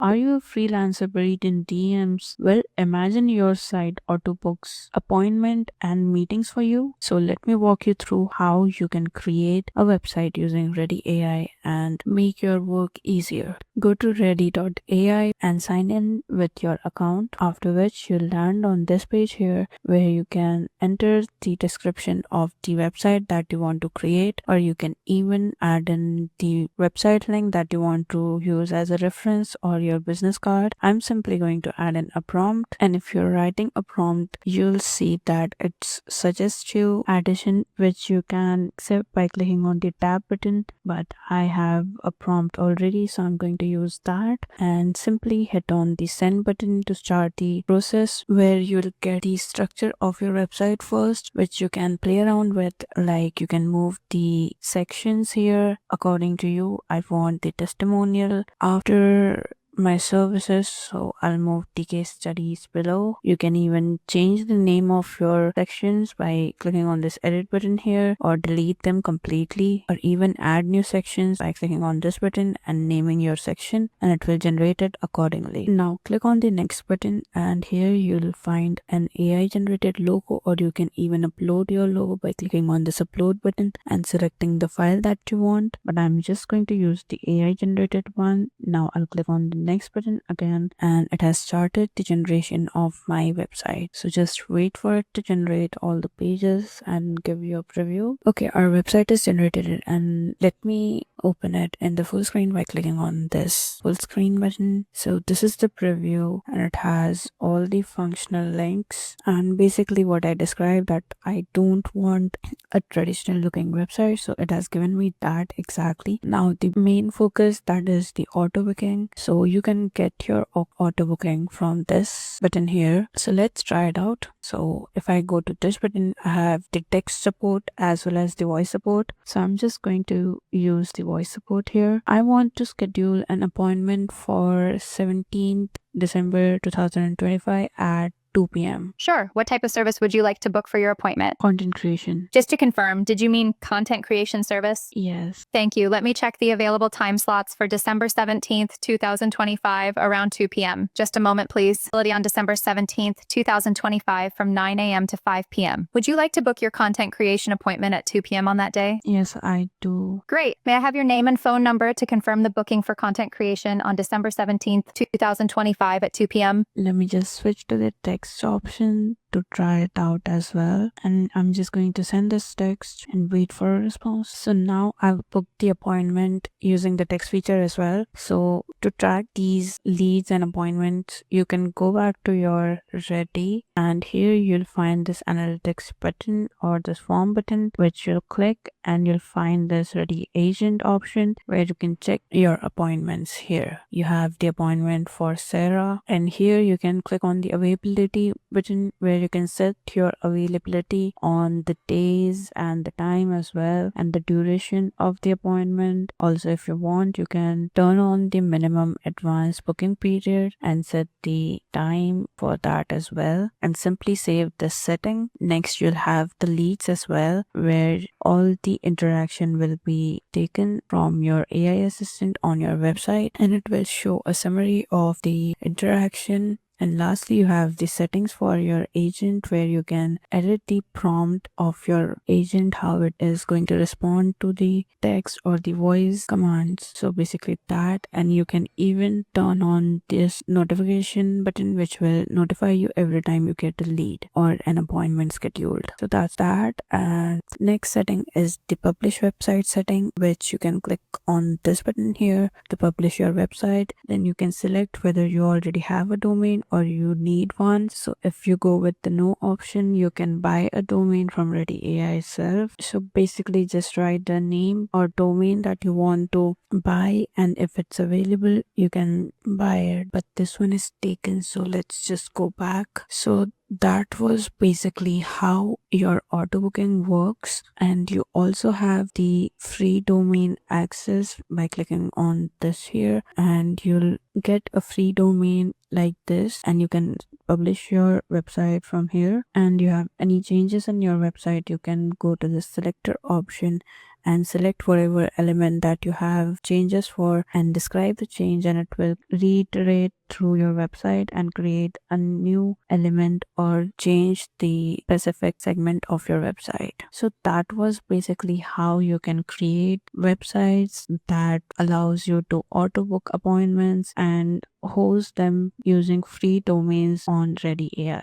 Are you a freelancer buried in DMs? Well, imagine your site auto books appointment and meetings for you. So let me walk you through how you can create a website using Readdy AI and make your work easier. Go to ready.ai and sign in with your account, after which you'll land on this page here where you can enter the description of the website that you want to create, or you can even add in the website link that you want to use as a reference or your business card. I'm simply going to add in a prompt, and if you're writing a prompt, you'll see that it suggests you addition, which you can accept by clicking on the tab button, but I have a prompt already, so I'm going to use that and simply hit on the send button to start the process, where you'll get the structure of your website first, which you can play around with. Like, you can move the sections here according to you. I want the testimonial after my services, so I'll move the case studies below. You can even change the name of your sections by clicking on this edit button here, or delete them completely, or even add new sections by clicking on this button and naming your section, and it will generate it accordingly. Now click on the next button, and here you'll find an AI generated logo, or you can even upload your logo by clicking on this upload button and selecting the file that you want, but I'm just going to use the AI generated one. Now I'll click on the next button again, and it has started the generation of my website. So just wait for it to generate all the pages and give you a preview. Okay, our website is generated, and let me open it in the full screen by clicking on this full screen button. So this is the preview, and it has all the functional links, and basically what I described, that I don't want a traditional looking website, so it has given me that exactly. Now the main focus, that is the auto booking. So you can get your auto booking from this button here. So let's try it out. So if I go to this button, I have the text support as well as the voice support. So I'm just going to use the voice support here. I want to schedule an appointment for 17th December 2025 at 2 p.m. Sure. What type of service would you like to book for your appointment? Content creation. Just to confirm, did you mean content creation service? Yes. Thank you. Let me check the available time slots for December 17th, 2025, around 2 p.m. Just a moment, please. Facility on December 17th, 2025, from 9 a.m. to 5 p.m. Would you like to book your content creation appointment at 2 p.m. on that day? Yes, I do. Great. May I have your name and phone number to confirm the booking for content creation on December 17th, 2025 at 2 p.m.? Let me just switch to the text option to try it out as well, and I'm just going to send this text and wait for a response. So now I've booked the appointment using the text feature as well. So to track these leads and appointments, you can go back to your Ready, and here you'll find this analytics button or this form button, which you'll click, and you'll find this Ready agent option where you can check your appointments. Here you have the appointment for Sarah, and here you can click on the availability button where you can set your availability on the days and the time as well, and the duration of the appointment. Also, if you want, you can turn on the minimum advance booking period and set the time for that as well, and simply save this setting. Next, you'll have the leads as well, where all the interaction will be taken from your AI assistant on your website, and it will show a summary of the interaction. And lastly, you have the settings for your agent, where you can edit the prompt of your agent, how it is going to respond to the text or the voice commands. So basically that, and you can even turn on this notification button, which will notify you every time you get a lead or an appointment scheduled. So that's that. And next setting is the publish website setting, which you can click on this button here to publish your website. Then you can select whether you already have a domain or you need one. So if you go with the no option, you can buy a domain from Readdy AI itself. So basically just write the name or domain that you want to buy, and if it's available, you can buy it. But this one is taken, so let's just go back. So that was basically how your auto booking works, and you also have the free domain access by clicking on this here, and you'll get a free domain like this, and you can publish your website from here. And you have any changes in your website, you can go to the selector option and select whatever element that you have changes for and describe the change, and it will reiterate through your website and create a new element or change the specific segment of your website. So that was basically how you can create websites that allows you to auto book appointments and host them using free domains on Ready AI.